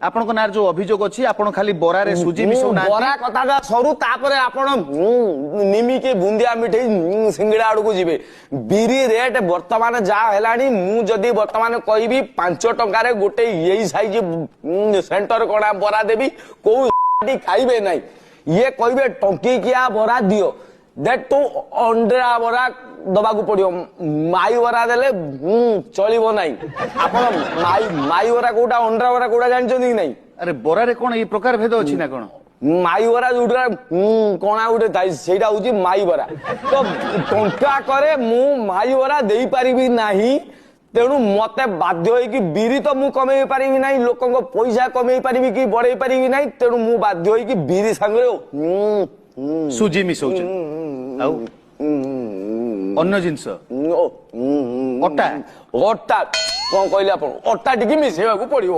आपन नार जो अभियोग अछि आपन खाली बरा रे सुजी मिसौ ना बरा कथा सरू तापरे आपण निमिके बुंदिया मिठे सिंगड़ा आड़ को जीवे बिरी रेट वर्तमान जा हेलानी मु जदी वर्तमान कहबी 5 टंका रे गोटे यही साइज सेंटर कोना बरा देबी को खाइबे नाही ये कहबे टंकी किया बरा दियो देख तू अंडा बरा दबा को पड़ियो माई बरा देले चलिबो नाही आपण माई बरा कोटा अंडा बरा कोटा जानछनी नाही अरे बरा रे कोन ए प्रकार भेद अछि ना कोन माई बरा जोटा कोना उठे थाई सेटा होची माई बरा तो टंका करे मु माई बरा देई परिबी नाही तेणु मते बाध्य होई कि बिरी तो मु कमेई परिबी नाही लोकन को पैसा कमेई परिबी कि बढेई परिबी नाही तेणु मु बाध्य होई कि बिरी संगे सुजी मिसौ आउ अन्य जिंस अटा अटा कोन कहले आपण अटा टिकी मिसेबा को पड़ियो।